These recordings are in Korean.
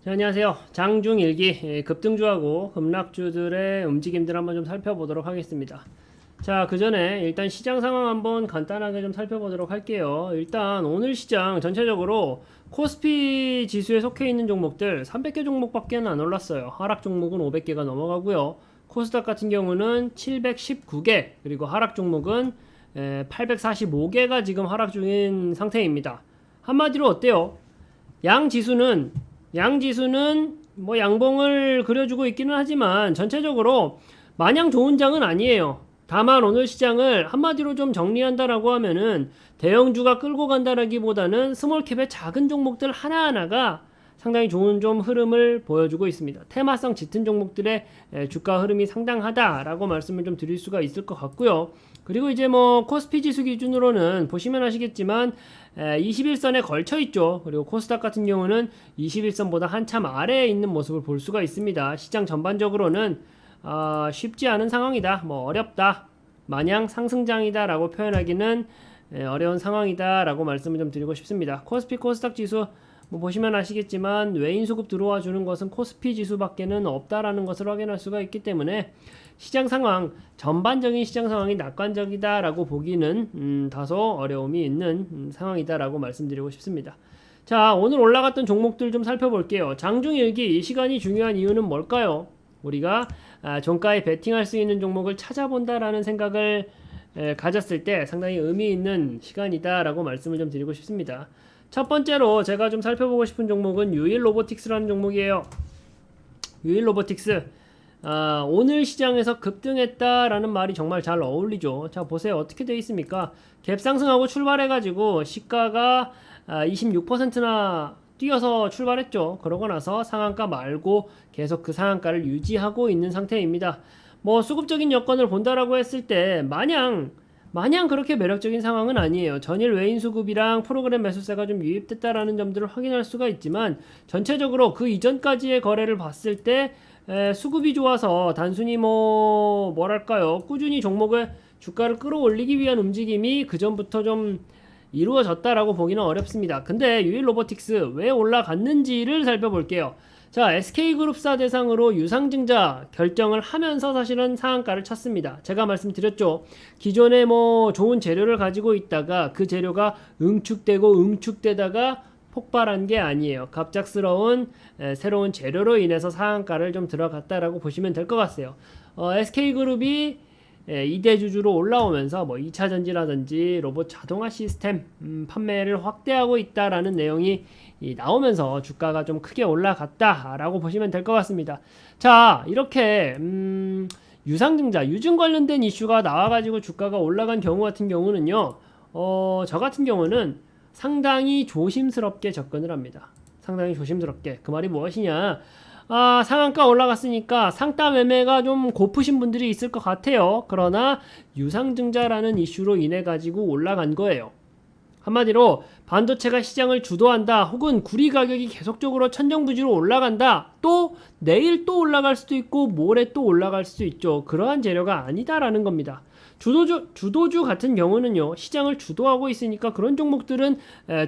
자, 안녕하세요. 장중일기 급등주하고 급락주들의 움직임들 한번 좀 살펴보도록 하겠습니다. 자, 그 전에 일단 시장 상황 한번 간단하게 좀 살펴보도록 할게요. 일단 오늘 시장 전체적으로 코스피 지수에 속해 있는 종목들 300개 종목밖에 안 올랐어요. 하락 종목은 500개가 넘어가고요. 코스닥 같은 경우는 719개, 그리고 하락 종목은 845개가 지금 하락 중인 상태입니다. 한마디로 어때요? 양지수는 뭐 양봉을 그려주고 있기는 하지만 전체적으로 마냥 좋은 장은 아니에요. 다만 오늘 시장을 한마디로 좀 정리한다라고 하면은 대형주가 끌고 간다라기보다는 스몰캡의 작은 종목들 하나하나가 상당히 좋은 좀 흐름을 보여주고 있습니다. 테마성 짙은 종목들의 주가 흐름이 상당하다라고 말씀을 좀 드릴 수가 있을 것 같고요. 그리고 이제 뭐 코스피 지수 기준으로는 보시면 아시겠지만 21선에 걸쳐 있죠. 그리고 코스닥 같은 경우는 21선보다 한참 아래에 있는 모습을 볼 수가 있습니다. 시장 전반적으로는 쉽지 않은 상황이다, 뭐 어렵다, 마냥 상승장이다 라고 표현하기는 어려운 상황이다 라고 말씀을 좀 드리고 싶습니다. 코스피 코스닥 지수 뭐 보시면 아시겠지만 외인 수급 들어와 주는 것은 코스피 지수밖에는 없다라는 것을 확인할 수가 있기 때문에 시장 상황, 전반적인 시장 상황이 낙관적이다라고 보기는 다소 어려움이 있는 상황이다라고 말씀드리고 싶습니다. 자, 오늘 올라갔던 종목들 좀 살펴볼게요. 장중일기, 이 시간이 중요한 이유는 뭘까요? 우리가 종가에 베팅할 수 있는 종목을 찾아본다라는 생각을 가졌을 때 상당히 의미 있는 시간이다라고 말씀을 좀 드리고 싶습니다. 첫 번째로 제가 좀 살펴보고 싶은 종목은 유일로보틱스라는 종목이에요. 유일로보틱스, 오늘 시장에서 급등했다라는 말이 정말 잘 어울리죠. 자, 보세요. 어떻게 되어 있습니까? 갭 상승하고 출발해가지고 시가가 26%나 뛰어서 출발했죠. 그러고 나서 상한가 말고 계속 그 상한가를 유지하고 있는 상태입니다. 뭐 수급적인 여건을 본다라고 했을 때 마냥 그렇게 매력적인 상황은 아니에요. 전일 외인 수급이랑 프로그램 매수세가 좀 유입됐다라는 점들을 확인할 수가 있지만 전체적으로 그 이전까지의 거래를 봤을 때 수급이 좋아서 단순히 뭐랄까요, 꾸준히 종목의 주가를 끌어올리기 위한 움직임이 그 전부터 좀 이루어졌다라고 보기는 어렵습니다. 근데 유일로보틱스 왜 올라갔는지를 살펴볼게요. 자, SK그룹사 대상으로 유상증자 결정을 하면서 사실은 상한가를 쳤습니다. 제가 말씀드렸죠. 기존에 뭐 좋은 재료를 가지고 있다가 그 재료가 응축되다가 폭발한 게 아니에요. 갑작스러운 새로운 재료로 인해서 상한가를 좀 들어갔다라고 보시면 될 것 같아요. SK그룹이 2대 주주로 올라오면서 뭐 2차 전지라든지 로봇 자동화 시스템 판매를 확대하고 있다라는 내용이 나오면서 주가가 좀 크게 올라갔다라고 보시면 될 것 같습니다. 자, 이렇게 유상증자, 유증 관련된 이슈가 나와가지고 주가가 올라간 경우 같은 경우는요, 저 같은 경우는 상당히 조심스럽게 접근을 합니다. 상당히 조심스럽게. 그 말이 무엇이냐? 상한가 올라갔으니까 상따 매매가 좀 고프신 분들이 있을 것 같아요. 그러나 유상증자라는 이슈로 인해 가지고 올라간 거예요. 한마디로 반도체가 시장을 주도한다, 혹은 구리 가격이 계속적으로 천정부지로 올라간다, 또 내일 또 올라갈 수도 있고 모레 또 올라갈 수도 있죠. 그러한 재료가 아니다라는 겁니다. 주도주 같은 경우는요, 시장을 주도하고 있으니까 그런 종목들은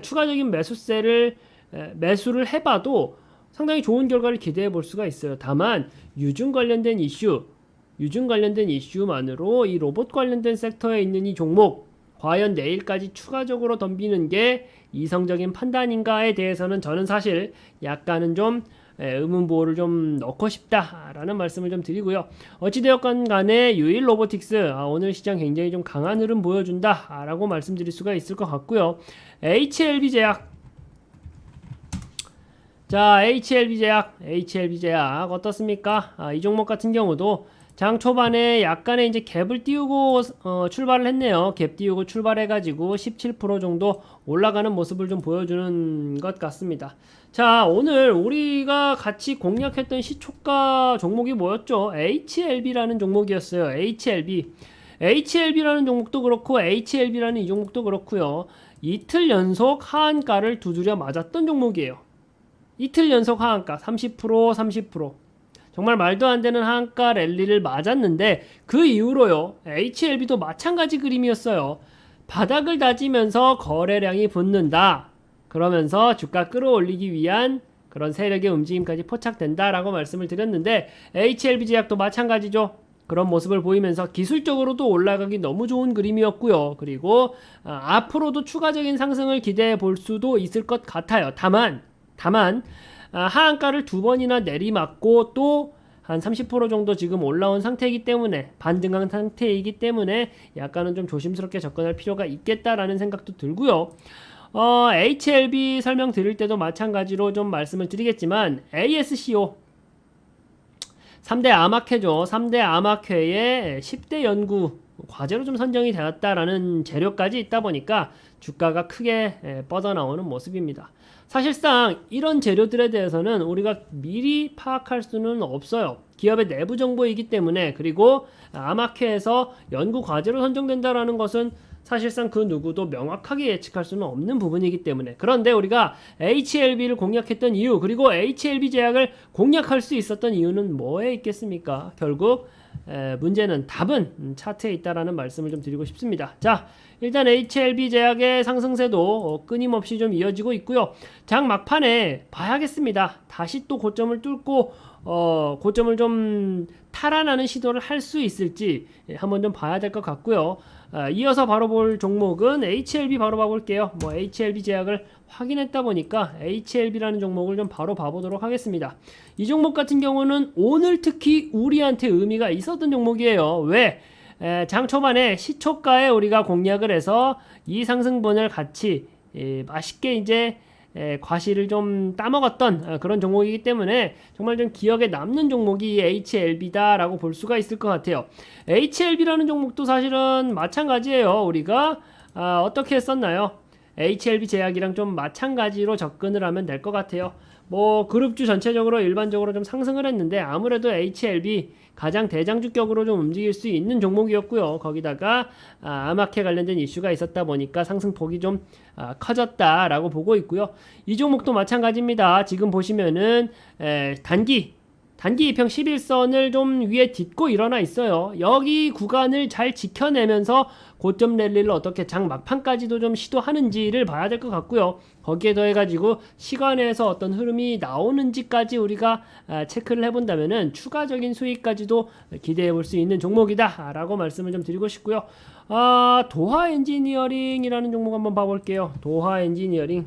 추가적인 매수를 해봐도 상당히 좋은 결과를 기대해 볼 수가 있어요. 다만 유증 관련된 이슈만으로 이 로봇 관련된 섹터에 있는 이 종목 과연 내일까지 추가적으로 덤비는 게 이성적인 판단인가에 대해서는 저는 사실 약간은 좀 의문보호를 좀 넣고 싶다라는 말씀을 좀 드리고요. 어찌되었건 간에 유일로보틱스, 오늘 시장 굉장히 좀 강한 흐름 보여준다 라고 말씀드릴 수가 있을 것 같고요. HLB제약, 자, HLB제약 어떻습니까? 이 종목 같은 경우도 장 초반에 약간의 이제 갭을 띄우고 출발을 했네요. 갭 띄우고 출발해가지고 17% 정도 올라가는 모습을 좀 보여주는 것 같습니다. 자, 오늘 우리가 같이 공략했던 시초가 종목이 뭐였죠? HLB라는 종목이었어요. HLB라는 종목도 그렇고 HLB라는 이 종목도 그렇고요. 이틀 연속 하한가를 두드려 맞았던 종목이에요. 이틀 연속 하한가 30%. 정말 말도 안 되는 하한가 랠리를 맞았는데 그 이후로요, HLB도 마찬가지 그림이었어요. 바닥을 다지면서 거래량이 붙는다. 그러면서 주가 끌어올리기 위한 그런 세력의 움직임까지 포착된다라고 말씀을 드렸는데 HLB 제약도 마찬가지죠. 그런 모습을 보이면서 기술적으로도 올라가기 너무 좋은 그림이었고요. 그리고 앞으로도 추가적인 상승을 기대해 볼 수도 있을 것 같아요. 다만 하한가를 두 번이나 내리맞고 또 한 30% 정도 지금 올라온 상태이기 때문에 반등한 상태이기 때문에 약간은 좀 조심스럽게 접근할 필요가 있겠다라는 생각도 들고요. HLB 설명드릴 때도 마찬가지로 좀 말씀을 드리겠지만 ASCO 3대 암학회죠. 3대 암학회의 10대 연구 과제로 좀 선정이 되었다라는 재료까지 있다 보니까 주가가 크게 뻗어나오는 모습입니다. 사실상 이런 재료들에 대해서는 우리가 미리 파악할 수는 없어요. 기업의 내부 정보이기 때문에. 그리고 암학회에서 연구 과제로 선정된다라는 것은 사실상 그 누구도 명확하게 예측할 수는 없는 부분이기 때문에. 그런데 우리가 HLB를 공략했던 이유, 그리고 HLB 제약을 공략할 수 있었던 이유는 뭐에 있겠습니까? 결국 문제는 답은 차트에 있다라는 말씀을 좀 드리고 싶습니다. 자, 일단 HLB 제약의 상승세도 끊임없이 좀 이어지고 있고요. 장 막판에 봐야겠습니다. 다시 또 고점을 뚫고 고점을 좀 탈환하는 시도를 할 수 있을지 한번 좀 봐야 될 것 같고요. 이어서 바로 볼 종목은 HLB 바로 봐볼게요. HLB 제약을 확인했다 보니까 HLB라는 종목을 좀 바로 봐보도록 하겠습니다. 이 종목 같은 경우는 오늘 특히 우리한테 의미가 있었던 종목이에요. 왜? 장 초반에 시초가에 우리가 공략을 해서 이 상승분을 같이 맛있게 이제 과실을 좀 따먹었던 그런 종목이기 때문에 정말 좀 기억에 남는 종목이 HLB다라고 볼 수가 있을 것 같아요. HLB라는 종목도 사실은 마찬가지예요. 우리가 어떻게 했었나요? HLB 제약이랑 좀 마찬가지로 접근을 하면 될 것 같아요. 그룹주 전체적으로 일반적으로 좀 상승을 했는데 아무래도 HLB 가장 대장주격으로 좀 움직일 수 있는 종목이었고요. 거기다가 암학회 관련된 이슈가 있었다 보니까 상승폭이 좀 커졌다라고 보고 있고요. 이 종목도 마찬가지입니다. 지금 보시면은 단기 2평 11선을 좀 위에 딛고 일어나 있어요. 여기 구간을 잘 지켜내면서 고점 랠리를 어떻게 장 막판까지도 좀 시도하는지를 봐야 될 것 같고요. 거기에 더해가지고 시간에서 어떤 흐름이 나오는지까지 우리가 체크를 해본다면은 추가적인 수익까지도 기대해 볼 수 있는 종목이다 라고 말씀을 좀 드리고 싶고요. 도하 엔지니어링이라는 종목 한번 봐볼게요. 도하 엔지니어링.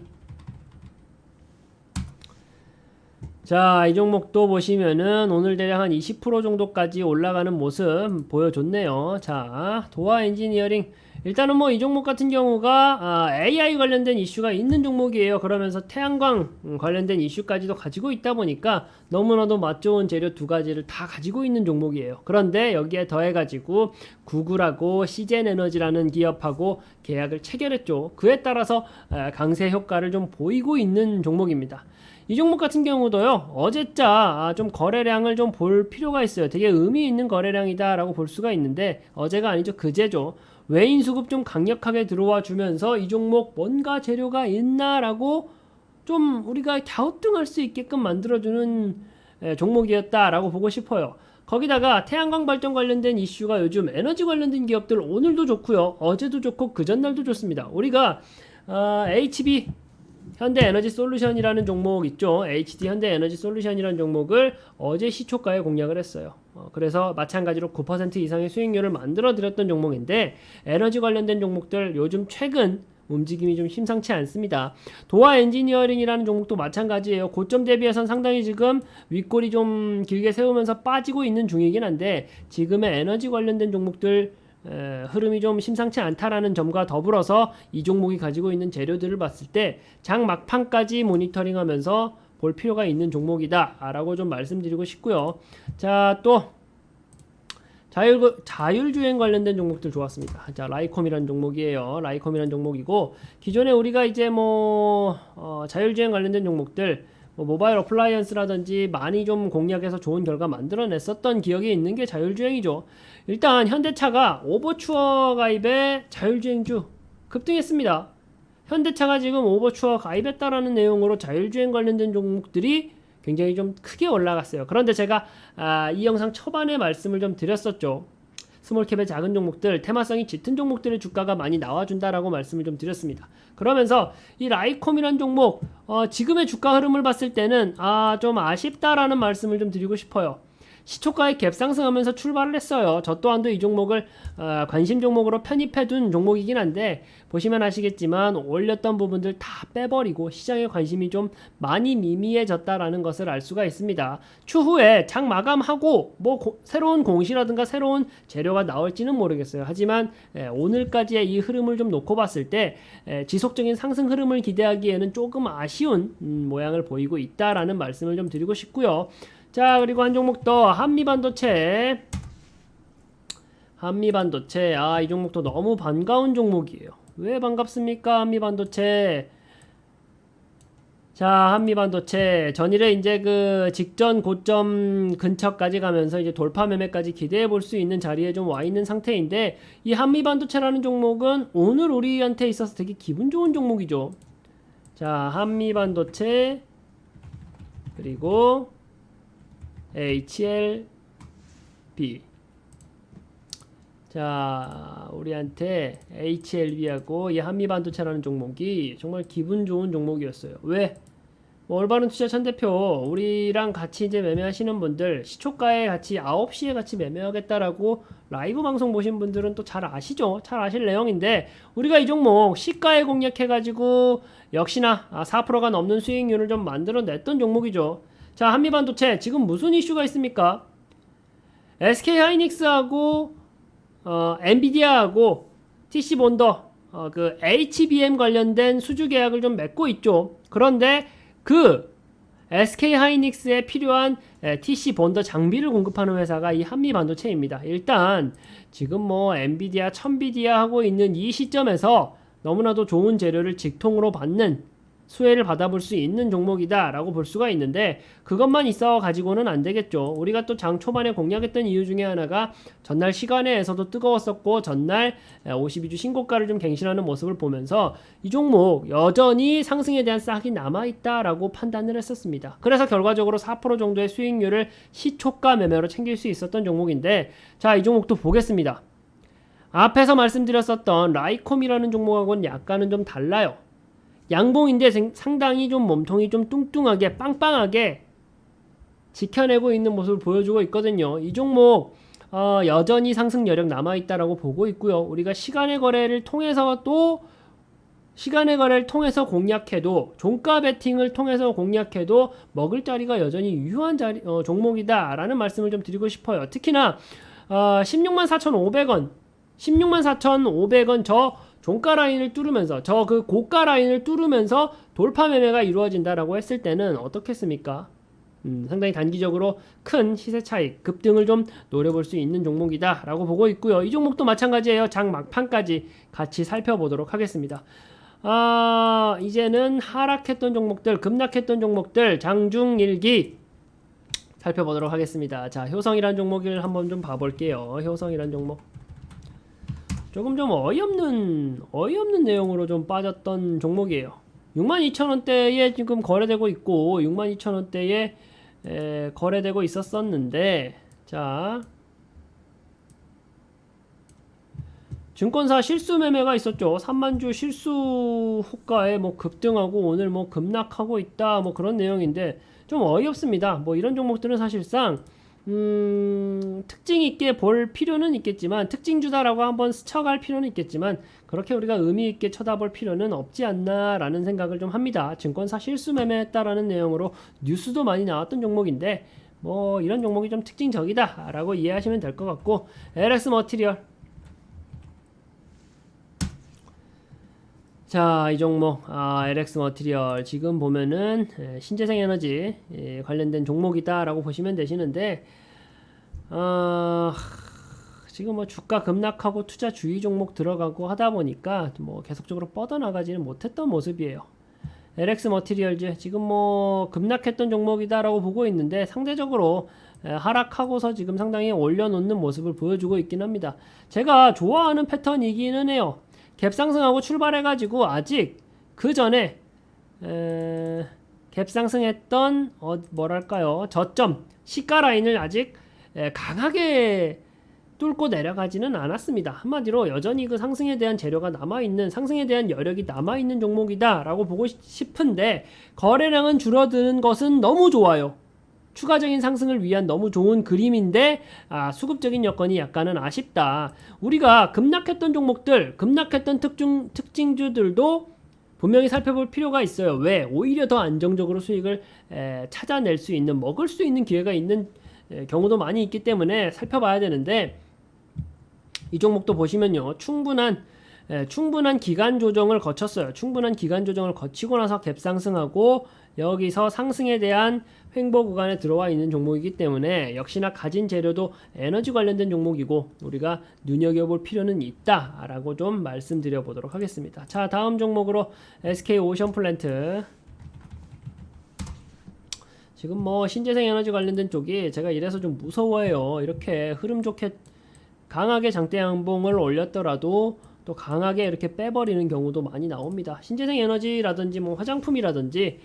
자, 이 종목도 보시면은 오늘 대략 한 20% 정도까지 올라가는 모습 보여줬네요. 자, 도하 엔지니어링. 일단은 이 종목 같은 경우가 AI 관련된 이슈가 있는 종목이에요. 그러면서 태양광 관련된 이슈까지도 가지고 있다 보니까 너무나도 맛좋은 재료 두 가지를 다 가지고 있는 종목이에요. 그런데 여기에 더해가지고 구글하고 시젠에너지라는 기업하고 계약을 체결했죠. 그에 따라서 강세 효과를 좀 보이고 있는 종목입니다. 이 종목 같은 경우도요, 어제자 좀 거래량을 좀 볼 필요가 있어요. 되게 의미 있는 거래량이다 라고 볼 수가 있는데, 어제가 아니죠, 그제죠. 외인 수급 좀 강력하게 들어와 주면서 이 종목 뭔가 재료가 있나 라고 좀 우리가 갸우뚱할 수 있게끔 만들어주는 종목이었다 라고 보고 싶어요. 거기다가 태양광 발전 관련된 이슈가 요즘 에너지 관련된 기업들 오늘도 좋고요, 어제도 좋고 그 전날도 좋습니다. 우리가 HB 현대에너지솔루션이라는 종목 있죠. HD 현대에너지솔루션이라는 종목을 어제 시초가에 공략을 했어요. 그래서 마찬가지로 9% 이상의 수익률을 만들어 드렸던 종목인데, 에너지 관련된 종목들 요즘 최근 움직임이 좀 심상치 않습니다. 도하 엔지니어링이라는 종목도 마찬가지예요. 고점 대비해선 상당히 지금 윗골이 좀 길게 세우면서 빠지고 있는 중이긴 한데, 지금의 에너지 관련된 종목들 흐름이 좀 심상치 않다라는 점과 더불어서 이 종목이 가지고 있는 재료들을 봤을 때 장 막판까지 모니터링하면서 볼 필요가 있는 종목이다 라고 좀 말씀드리고 싶고요. 자, 또 자율주행 관련된 종목들 좋았습니다. 자, 라이콤이라는 종목이에요. 라이콤이라는 종목이고, 기존에 우리가 이제 자율주행 관련된 종목들 모바일 어플라이언스라든지 많이 좀 공략해서 좋은 결과 만들어냈었던 기억이 있는 게 자율주행이죠. 일단 현대차가 오버추어 가입에 자율주행주 급등했습니다. 현대차가 지금 오버추어 가입했다라는 내용으로 자율주행 관련된 종목들이 굉장히 좀 크게 올라갔어요. 그런데 제가 이 영상 초반에 말씀을 좀 드렸었죠. 스몰캡의 작은 종목들, 테마성이 짙은 종목들의 주가가 많이 나와준다라고 말씀을 좀 드렸습니다. 그러면서 이 라이콤이란 종목 지금의 주가 흐름을 봤을 때는 좀 아쉽다라는 말씀을 좀 드리고 싶어요. 시초가에 갭 상승하면서 출발을 했어요. 저 또한도 이 종목을 관심 종목으로 편입해둔 종목이긴 한데 보시면 아시겠지만 올렸던 부분들 다 빼버리고 시장의 관심이 좀 많이 미미해졌다라는 것을 알 수가 있습니다. 추후에 장 마감하고 새로운 공시라든가 새로운 재료가 나올지는 모르겠어요. 하지만 오늘까지의 이 흐름을 좀 놓고 봤을 때 지속적인 상승 흐름을 기대하기에는 조금 아쉬운 모양을 보이고 있다라는 말씀을 좀 드리고 싶고요. 자, 그리고 한 종목 더, 한미반도체. 이 종목도 너무 반가운 종목이에요. 왜 반갑습니까? 한미반도체. 자, 한미반도체 전일에 이제 그 직전 고점 근처까지 가면서 이제 돌파 매매까지 기대해 볼 수 있는 자리에 좀 와 있는 상태인데, 이 한미반도체라는 종목은 오늘 우리한테 있어서 되게 기분 좋은 종목이죠. 자, 한미반도체 그리고 HLB. 자, 우리한테 HLB하고 이 한미반도체라는 종목이 정말 기분 좋은 종목이었어요. 왜? 올바른 투자 천 대표, 우리랑 같이 이제 매매하시는 분들, 시초가에 같이 9시에 같이 매매하겠다라고 라이브 방송 보신 분들은 또 잘 아시죠? 잘 아실 내용인데, 우리가 이 종목 시가에 공략해가지고 역시나 4%가 넘는 수익률을 좀 만들어냈던 종목이죠. 자, 한미반도체 지금 무슨 이슈가 있습니까? SK하이닉스하고 엔비디아하고 TC본더 그 HBM 관련된 수주 계약을 좀 맺고 있죠. 그런데 그 SK하이닉스에 필요한 TC본더 장비를 공급하는 회사가 이 한미반도체입니다. 일단 지금 엔비디아, 천비디아 하고 있는 이 시점에서 너무나도 좋은 재료를 직통으로 받는 수혜를 받아볼 수 있는 종목이다 라고 볼 수가 있는데, 그것만 있어 가지고는 안 되겠죠. 우리가 또 장 초반에 공략했던 이유 중에 하나가 전날 시간에서도 뜨거웠었고 전날 52주 신고가를 좀 갱신하는 모습을 보면서 이 종목 여전히 상승에 대한 싹이 남아있다 라고 판단을 했었습니다. 그래서 결과적으로 4% 정도의 수익률을 시초가 매매로 챙길 수 있었던 종목인데, 자, 이 종목도 보겠습니다. 앞에서 말씀드렸었던 라이콤이라는 종목하고는 약간은 좀 달라요. 양봉인데 상당히 좀 몸통이 좀 뚱뚱하게 빵빵하게 지켜내고 있는 모습을 보여주고 있거든요. 이 종목 여전히 상승 여력 남아있다라고 보고 있고요. 우리가 시간의 거래를 통해서 공략해도, 종가 베팅을 통해서 공략해도 먹을 자리가 여전히 유효한 종목이다라는 말씀을 좀 드리고 싶어요. 특히나 164,500원 164,500원 저 종가 라인을 뚫으면서, 저 그 고가 라인을 뚫으면서 돌파 매매가 이루어진다라고 했을 때는 어떻겠습니까? 상당히 단기적으로 큰 시세 차익, 급등을 좀 노려볼 수 있는 종목이다 라고 보고 있고요. 이 종목도 마찬가지예요. 장 막판까지 같이 살펴보도록 하겠습니다. 이제는 하락했던 종목들, 급락했던 종목들 장중일기 살펴보도록 하겠습니다. 자, 효성이란 종목을 한번 좀 봐볼게요. 효성이란 종목 조금 좀 어이없는 내용으로 좀 빠졌던 종목이에요. 62,000원대에 지금 거래되고 있고 62,000원대에 거래되고 있었었는데, 자, 증권사 실수 매매가 있었죠. 3만주 실수 호가에 급등하고 오늘 급락하고 있다 그런 내용인데 좀 어이없습니다. 이런 종목들은 사실상 특징 있게 볼 필요는 있겠지만, 특징주다라고 한번 스쳐갈 필요는 있겠지만 그렇게 우리가 의미 있게 쳐다볼 필요는 없지 않나 라는 생각을 좀 합니다. 증권사 실수 매매했다라는 내용으로 뉴스도 많이 나왔던 종목인데 이런 종목이 좀 특징적이다 라고 이해하시면 될 것 같고, LX 머티리얼, 자, 이 종목 LX 머티리얼 지금 보면은 신재생 에너지 관련된 종목이다 라고 보시면 되시는데, 지금 주가 급락하고 투자 주의 종목 들어가고 하다 보니까 계속적으로 뻗어나가지는 못했던 모습이에요. LX 머티리얼즈 지금 급락했던 종목이다 라고 보고 있는데, 상대적으로 하락하고서 지금 상당히 올려놓는 모습을 보여주고 있긴 합니다. 제가 좋아하는 패턴이기는 해요. 갭 상승하고 출발해가지고 아직 그 전에 갭 상승했던 저점 시가 라인을 아직 강하게 뚫고 내려가지는 않았습니다. 한마디로 여전히 그 상승에 대한 재료가 남아있는, 상승에 대한 여력이 남아있는 종목이다 라고 보고 싶은데, 거래량은 줄어드는 것은 너무 좋아요. 추가적인 상승을 위한 너무 좋은 그림인데, 수급적인 여건이 약간은 아쉽다. 우리가 급락했던 종목들, 급락했던 특징주들도 분명히 살펴볼 필요가 있어요. 왜? 오히려 더 안정적으로 수익을 찾아낼 수 있는, 먹을 수 있는 기회가 있는 경우도 많이 있기 때문에 살펴봐야 되는데, 이 종목도 보시면요, 충분한 기간 조정을 거쳤어요. 충분한 기간 조정을 거치고 나서 갭상승하고 여기서 상승에 대한 횡보 구간에 들어와 있는 종목이기 때문에 역시나 가진 재료도 에너지 관련된 종목이고 우리가 눈여겨볼 필요는 있다라고 좀 말씀드려 보도록 하겠습니다. 자, 다음 종목으로 SK 오션플랜트. 지금 뭐 신재생 에너지 관련된 쪽이 제가 이래서 좀 무서워해요. 이렇게 흐름 좋게 강하게 장대 양봉을 올렸더라도 또 강하게 이렇게 빼버리는 경우도 많이 나옵니다. 신재생 에너지라든지 뭐 화장품이라든지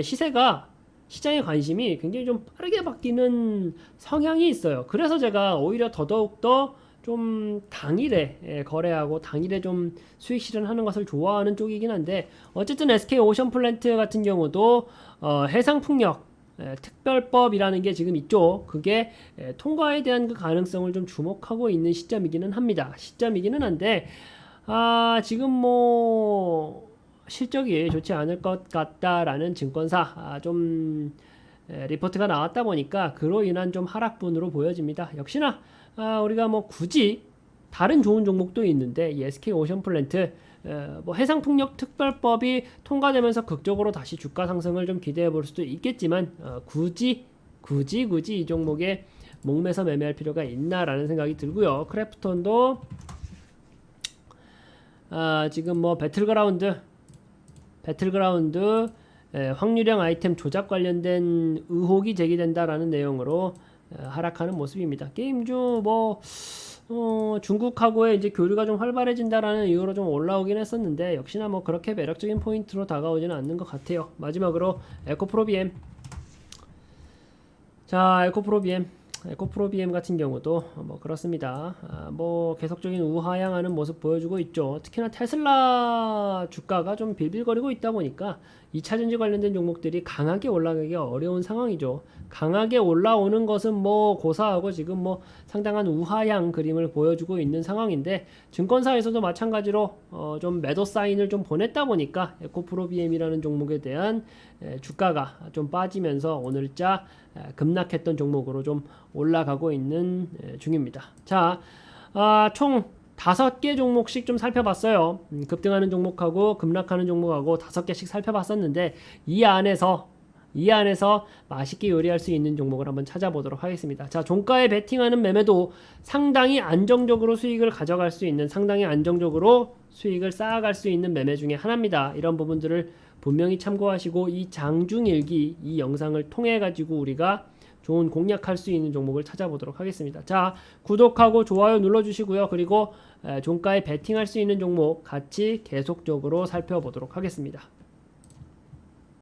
시세가, 시장의 관심이 굉장히 좀 빠르게 바뀌는 성향이 있어요. 그래서 제가 오히려 더더욱더 좀 당일에 거래하고 당일에 좀 수익 실현하는 것을 좋아하는 쪽이긴 한데, 어쨌든 SK 오션플랜트 같은 경우도 해상풍력 특별법이라는 게 지금 있죠. 그게 통과에 대한 그 가능성을 좀 주목하고 있는 시점이기는 합니다. 시점이기는 한데, 지금 뭐 실적이 좋지 않을 것 같다라는 증권사 좀 리포트가 나왔다 보니까 그로 인한 좀 하락분으로 보여집니다. 역시나 우리가 뭐 굳이 다른 좋은 종목도 있는데, 이 SK 오션플랜트 뭐 해상풍력 특별법이 통과되면서 극적으로 다시 주가 상승을 좀 기대해 볼 수도 있겠지만, 굳이 이 종목에 목매서 매매할 필요가 있나라는 생각이 들고요. 크래프톤도 지금 뭐 배틀그라운드 확률형 아이템 조작 관련된 의혹이 제기된다라는 내용으로 하락하는 모습입니다. 게임주 뭐 중국하고의 이제 교류가 좀 활발해진다라는 이유로 좀 올라오긴 했었는데, 역시나 뭐 그렇게 매력적인 포인트로 다가오지는 않는 것 같아요. 마지막으로 에코프로비엠. 자, 에코프로비엠 같은 경우도 뭐 그렇습니다. 뭐 계속적인 우하향하는 모습 보여주고 있죠. 특히나 테슬라 주가가 좀 빌빌거리고 있다 보니까 2차전지 관련된 종목들이 강하게 올라가기 어려운 상황이죠. 강하게 올라오는 것은 뭐 고사하고 지금 뭐 상당한 우하향 그림을 보여주고 있는 상황인데, 증권사에서도 마찬가지로 좀 매도 사인을 좀 보냈다 보니까 에코프로비엠이라는 종목에 대한 주가가 좀 빠지면서 오늘자 급락했던 종목으로 좀 올라가고 있는 중입니다. 자, 총 5개 종목씩 좀 살펴봤어요. 급등하는 종목하고 급락하는 종목하고 5개씩 살펴봤었는데, 이 안에서 맛있게 요리할 수 있는 종목을 한번 찾아보도록 하겠습니다. 자, 종가에 베팅하는 매매도 상당히 안정적으로 수익을 가져갈 수 있는, 상당히 안정적으로 수익을 쌓아갈 수 있는 매매 중에 하나입니다. 이런 부분들을 분명히 참고하시고, 이 장중일기 이 영상을 통해 가지고 우리가 좋은 공략할 수 있는 종목을 찾아보도록 하겠습니다. 자, 구독하고 좋아요 눌러주시고요. 그리고 종가에 베팅할 수 있는 종목 같이 계속적으로 살펴보도록 하겠습니다.